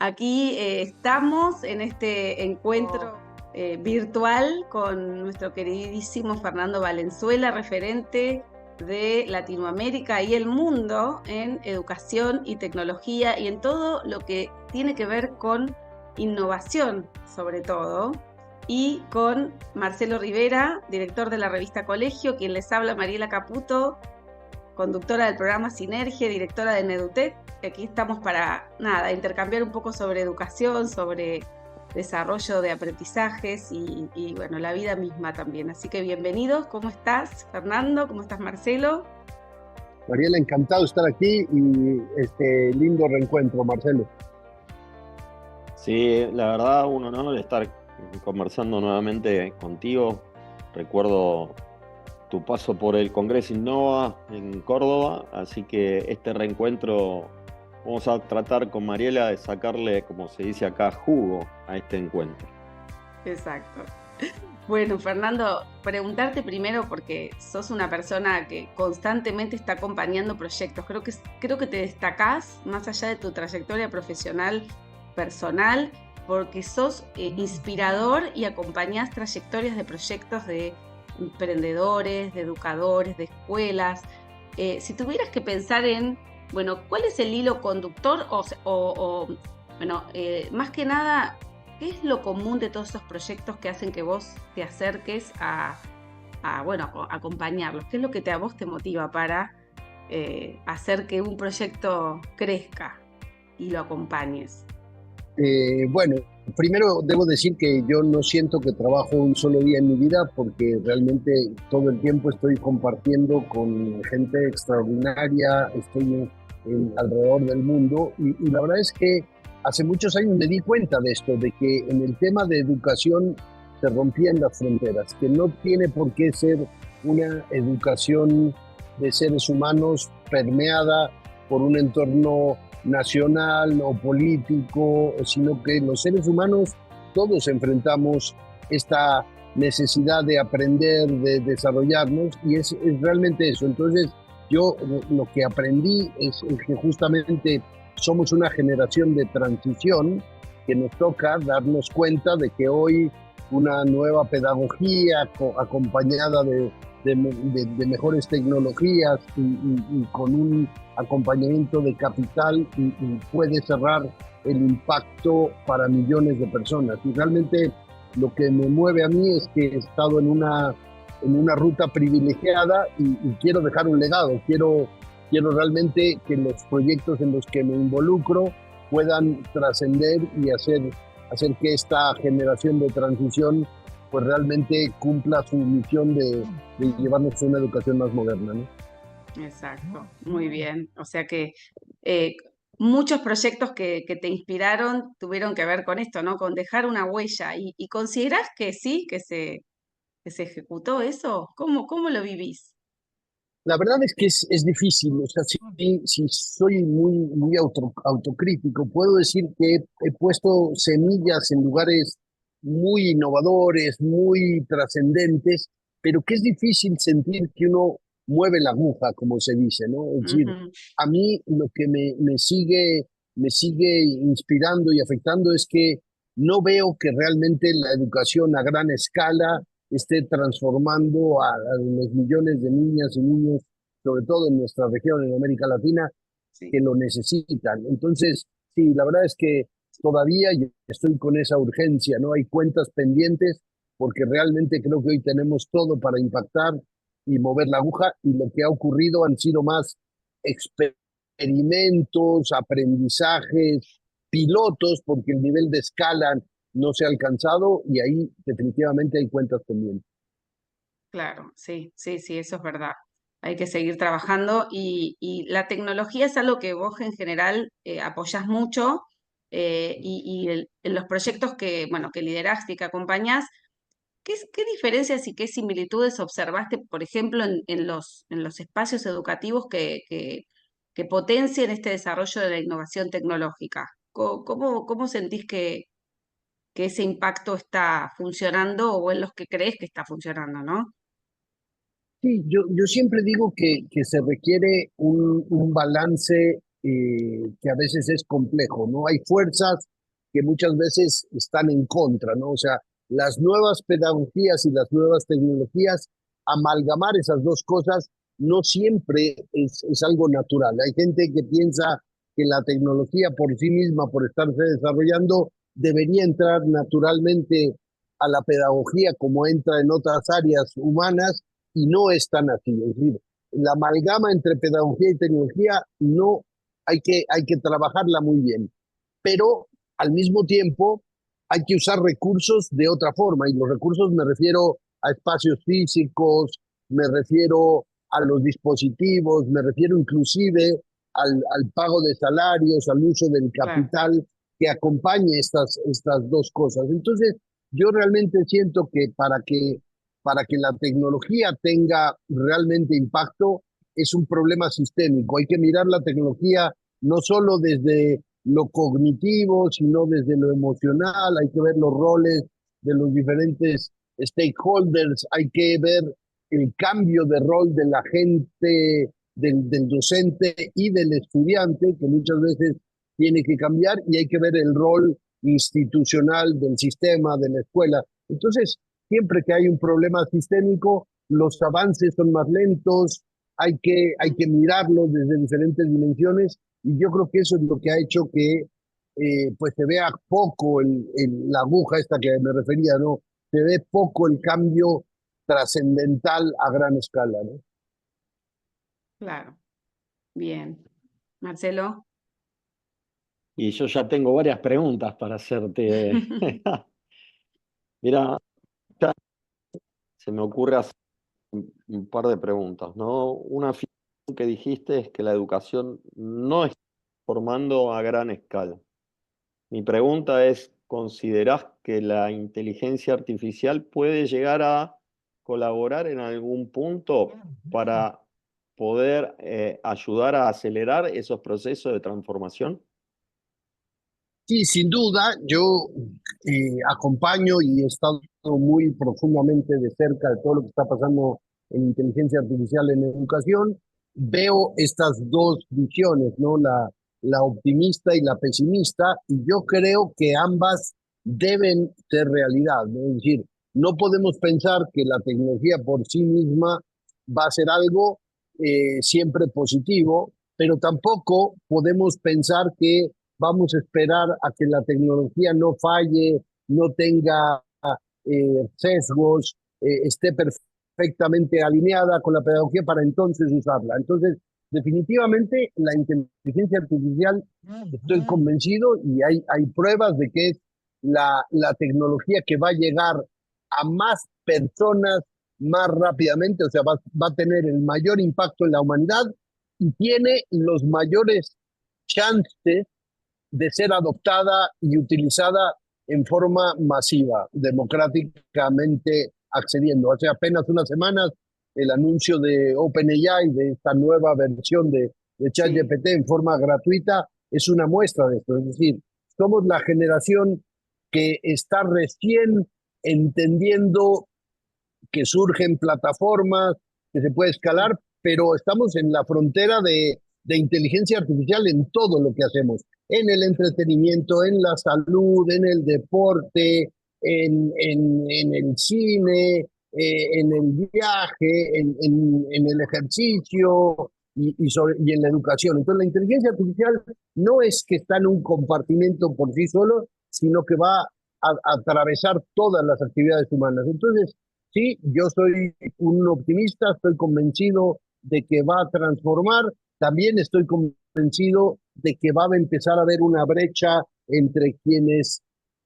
Aquí estamos en este encuentro virtual con nuestro queridísimo Fernando Valenzuela, referente de Latinoamérica y el mundo en educación y tecnología y en todo lo que tiene que ver con innovación, sobre todo, y con Marcelo Rivera, director de la revista Colegio, quien les habla, Mariela Caputo, conductora del programa Sinergia, directora de Nedutec. Aquí estamos para, intercambiar un poco sobre educación, sobre desarrollo de aprendizajes y bueno, la vida misma también. Así que bienvenidos. ¿Cómo estás, Fernando? ¿Cómo estás, Marcelo? Mariela, encantado de estar aquí y este lindo reencuentro, Marcelo. Sí, la verdad, un honor estar conversando nuevamente contigo. Recuerdo tu paso por el Congreso Innova en Córdoba, así que este reencuentro vamos a tratar con Mariela de sacarle, como se dice acá, jugo a este encuentro. Exacto. Bueno, Fernando, preguntarte primero porque sos una persona que constantemente está acompañando proyectos. Creo que te destacás más allá de tu trayectoria profesional, personal, porque sos inspirador y acompañás trayectorias de proyectos de emprendedores, de educadores, de escuelas. Si tuvieras que pensar en, bueno, ¿cuál es el hilo conductor bueno, más que nada, ¿qué es lo común de todos esos proyectos que hacen que vos te acerques a acompañarlos? ¿Qué es lo que a vos te motiva para hacer que un proyecto crezca y lo acompañes? Bueno, primero debo decir que yo no siento que trabajo un solo día en mi vida porque realmente todo el tiempo estoy compartiendo con gente extraordinaria, estoy alrededor del mundo y la verdad es que hace muchos años me di cuenta de esto, de que en el tema de educación se rompían las fronteras, que no tiene por qué ser una educación de seres humanos permeada por un entorno nacional o político, sino que los seres humanos todos enfrentamos esta necesidad de aprender, de desarrollarnos, y es realmente eso. Entonces, yo lo que aprendí es que justamente somos una generación de transición, que nos toca darnos cuenta de que hoy una nueva pedagogía acompañada de mejores tecnologías y con un acompañamiento de capital y puede cerrar el impacto para millones de personas. Y realmente lo que me mueve a mí es que he estado en una ruta privilegiada y quiero dejar un legado, quiero realmente que los proyectos en los que me involucro puedan trascender y hacer que esta generación de transición pues realmente cumpla su misión de llevarnos a una educación más moderna, ¿no? Exacto, muy bien. O sea que eh, muchos proyectos que te inspiraron tuvieron que ver con esto, ¿no? Con dejar una huella. ¿Y considerás que sí, que se ejecutó eso? ¿Cómo lo vivís? La verdad es que es difícil, o sea, si soy muy autocrítico, puedo decir que he puesto semillas en lugares muy innovadores, muy trascendentes, pero que es difícil sentir que uno mueve la aguja, como se dice, ¿no? Es decir, Ujú. a mí lo que me sigue inspirando y afectando es que no veo que realmente la educación a gran escala esté transformando a los millones de niñas y niños, sobre todo en nuestra región, en América Latina, Sí. que lo necesitan. Entonces, sí, la verdad es que todavía yo estoy con esa urgencia, ¿no? Hay cuentas pendientes porque realmente creo que hoy tenemos todo para impactar y mover la aguja, y lo que ha ocurrido han sido más experimentos, aprendizajes, pilotos, porque el nivel de escala no se ha alcanzado y ahí definitivamente hay cuentas pendientes. Claro, sí, sí, sí, eso es verdad. Hay que seguir trabajando y la tecnología es algo que vos en general apoyás mucho en los proyectos que, bueno, que lideraste y que acompañás, ¿qué diferencias y qué similitudes observaste, por ejemplo, en los espacios educativos que potencien este desarrollo de la innovación tecnológica? ¿Cómo sentís que ese impacto está funcionando o en los que crees que está funcionando, ¿no? Sí, yo siempre digo que se requiere un balance que a veces es complejo, ¿no? Hay fuerzas que muchas veces están en contra, ¿no? O sea, las nuevas pedagogías y las nuevas tecnologías, amalgamar esas dos cosas no siempre es algo natural. Hay gente que piensa que la tecnología por sí misma, por estarse desarrollando, debería entrar naturalmente a la pedagogía como entra en otras áreas humanas y no es tan así. Es decir, la amalgama entre pedagogía y tecnología no hay que trabajarla muy bien, pero al mismo tiempo hay que usar recursos de otra forma, y los recursos me refiero a espacios físicos, me refiero a los dispositivos, me refiero inclusive al pago de salarios, al uso del Claro. capital que acompañe estas dos cosas. Entonces, yo realmente siento que para que la tecnología tenga realmente impacto, es un problema sistémico. Hay que mirar la tecnología no solo desde lo cognitivo, sino desde lo emocional. Hay que ver los roles de los diferentes stakeholders, hay que ver el cambio de rol de la gente, del docente y del estudiante, que muchas veces tiene que cambiar, y hay que ver el rol institucional del sistema, de la escuela. Entonces, siempre que hay un problema sistémico, los avances son más lentos, hay que mirarlo desde diferentes dimensiones, y yo creo que eso es lo que ha hecho que pues se vea poco la aguja esta que me refería, ¿no? Se ve poco el cambio trascendental a gran escala, ¿no? Claro, bien. Marcelo. Y yo ya tengo varias preguntas para hacerte. Mira, ya se me ocurre hacer un par de preguntas, ¿no? Una afirmación que dijiste es que la educación no está formando a gran escala. Mi pregunta es, ¿considerás que la inteligencia artificial puede llegar a colaborar en algún punto para poder ayudar a acelerar esos procesos de transformación? Sí, sin duda, yo acompaño y he estado muy profundamente de cerca de todo lo que está pasando en inteligencia artificial en educación. Veo estas dos visiones, ¿no? La optimista y la pesimista, y yo creo que ambas deben ser realidad, ¿no? Es decir, no podemos pensar que la tecnología por sí misma va a ser algo siempre positivo, pero tampoco podemos pensar que vamos a esperar a que la tecnología no falle, no tenga sesgos, esté perfectamente alineada con la pedagogía para entonces usarla. Entonces, definitivamente la inteligencia artificial, estoy convencido y hay pruebas de que es la tecnología que va a llegar a más personas más rápidamente, o sea, va a tener el mayor impacto en la humanidad y tiene los mayores chances de ser adoptada y utilizada en forma masiva, democráticamente accediendo. Hace apenas unas semanas el anuncio de OpenAI, de esta nueva versión de Sí, ChatGPT en forma gratuita, es una muestra de esto. Es decir, somos la generación que está recién entendiendo que surgen plataformas, que se puede escalar, pero estamos en la frontera de inteligencia artificial en todo lo que hacemos, en el entretenimiento, en la salud, en el deporte, en el cine, en el viaje, en el ejercicio y en la educación. Entonces, la inteligencia artificial no es que está en un compartimento por sí solo, sino que va a atravesar todas las actividades humanas. Entonces, sí, yo soy un optimista, estoy convencido de que va a transformar, también estoy convencido de que va a empezar a haber una brecha entre quienes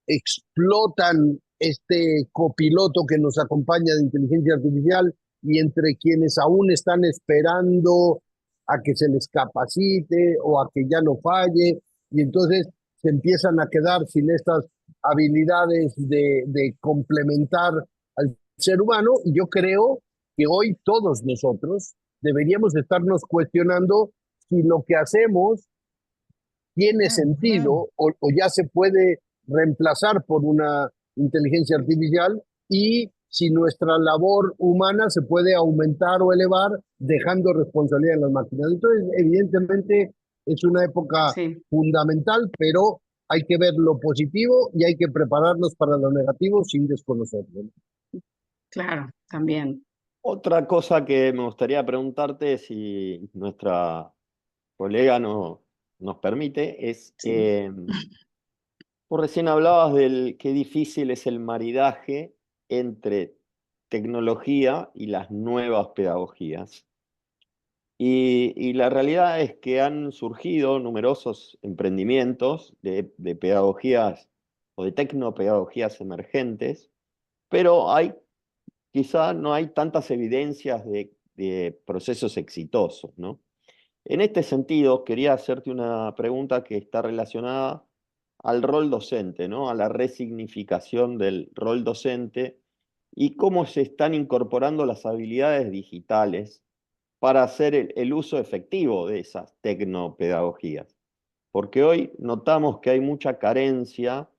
explotan este copiloto que nos acompaña de inteligencia artificial y entre quienes aún están esperando a que se les capacite o a que ya no falle, y entonces se empiezan a quedar sin estas habilidades de complementar al ser humano. Y yo creo que hoy todos nosotros deberíamos estarnos cuestionando si lo que hacemos tiene sentido o ya se puede reemplazar por una inteligencia artificial, y si nuestra labor humana se puede aumentar o elevar dejando responsabilidad en las máquinas. Entonces, evidentemente, Es una época Sí, fundamental, pero hay que ver lo positivo y hay que prepararnos para lo negativo sin desconocerlo, ¿no? claro, también. Otra cosa que me gustaría preguntarte, si nuestra colega nos permite, es, Sí. vos recién hablabas del qué difícil es el maridaje entre tecnología y las nuevas pedagogías. Y la realidad es que han surgido numerosos emprendimientos de pedagogías o de tecnopedagogías emergentes, pero quizá no hay tantas evidencias de procesos exitosos, ¿no? En este sentido, quería hacerte una pregunta que está relacionada al rol docente, ¿no? A la resignificación del rol docente y cómo se están incorporando las habilidades digitales para hacer el uso efectivo de esas tecnopedagogías. Porque hoy notamos que hay mucha carencia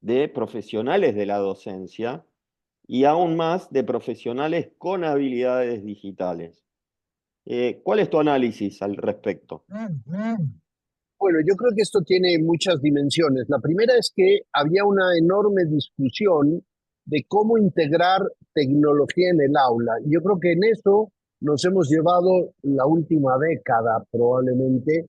de profesionales de la docencia y aún más de profesionales con habilidades digitales. ¿Cuál es tu análisis al respecto? Bueno, yo creo que esto tiene muchas dimensiones. La primera es que había una enorme discusión de cómo integrar tecnología en el aula. Y yo creo que en eso nos hemos llevado la última década probablemente,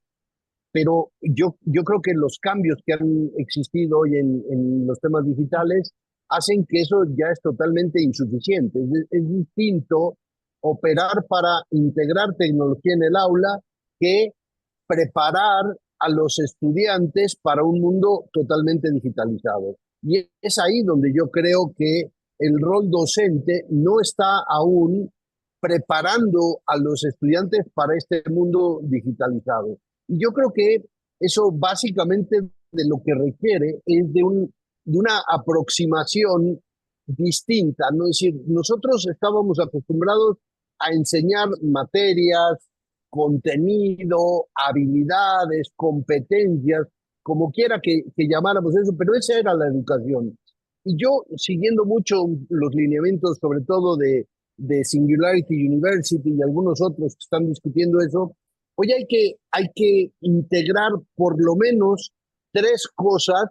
pero yo creo que los cambios que han existido hoy en los temas digitales hacen que eso ya es totalmente insuficiente. Es distinto operar para integrar tecnología en el aula que preparar a los estudiantes para un mundo totalmente digitalizado. Y es ahí donde yo creo que el rol docente no está aún preparando a los estudiantes para este mundo digitalizado. Y yo creo que eso básicamente de lo que requiere es de una aproximación distinta, ¿no? Es decir, nosotros estábamos acostumbrados a enseñar materias, contenido, habilidades, competencias, como quiera que llamáramos eso, pero esa era la educación. Y yo, siguiendo mucho los lineamientos, sobre todo de Singularity University y algunos otros que están discutiendo eso, hoy hay que integrar por lo menos tres cosas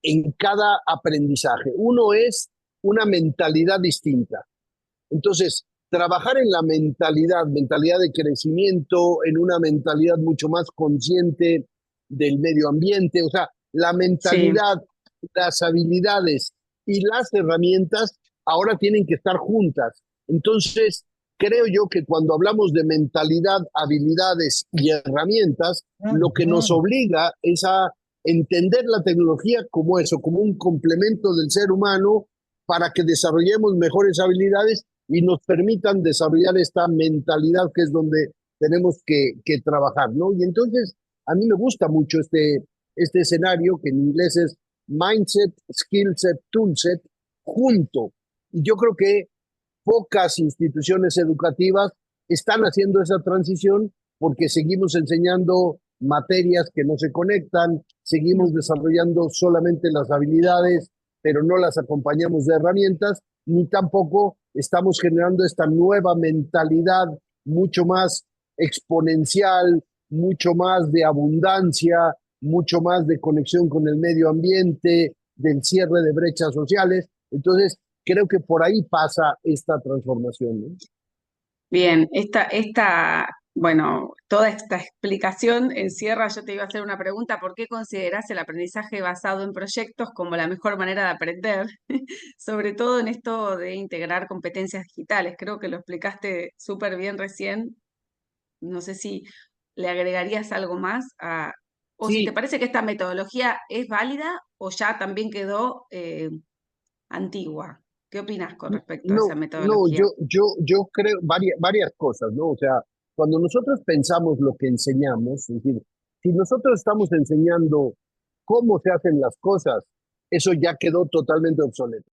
en cada aprendizaje. Uno es una mentalidad distinta. Entonces, trabajar en la mentalidad de crecimiento, en una mentalidad mucho más consciente del medio ambiente, o sea, la Sí, mentalidad, las habilidades y las herramientas ahora tienen que estar juntas. Entonces, creo yo que cuando hablamos de mentalidad, habilidades y herramientas, lo que nos obliga es a entender la tecnología como eso, como un complemento del ser humano para que desarrollemos mejores habilidades y nos permitan desarrollar esta mentalidad que es donde tenemos que trabajar, ¿no? Y entonces a mí me gusta mucho este escenario que en inglés es mindset, skill set, tool set, junto. Y yo creo que pocas instituciones educativas están haciendo esa transición porque seguimos enseñando materias que no se conectan, seguimos desarrollando solamente las habilidades, pero no las acompañamos de herramientas, ni tampoco estamos generando esta nueva mentalidad mucho más exponencial, mucho más de abundancia, mucho más de conexión con el medio ambiente, del cierre de brechas sociales. Entonces, creo que por ahí pasa esta transformación, ¿no? bien, bueno, toda esta explicación encierra, yo te iba a hacer una pregunta, ¿por qué considerás el aprendizaje basado en proyectos como la mejor manera de aprender? Sobre todo en esto de integrar competencias digitales. Creo que lo explicaste súper bien recién. No sé si le agregarías algo más o si te Sí, parece que esta metodología es válida o ya también quedó antigua. ¿Qué opinas con respecto a esa no, metodología? yo creo varias cosas, ¿no? O sea, cuando nosotros pensamos lo que enseñamos, es decir, si nosotros estamos enseñando cómo se hacen las cosas, eso ya quedó totalmente obsoleto.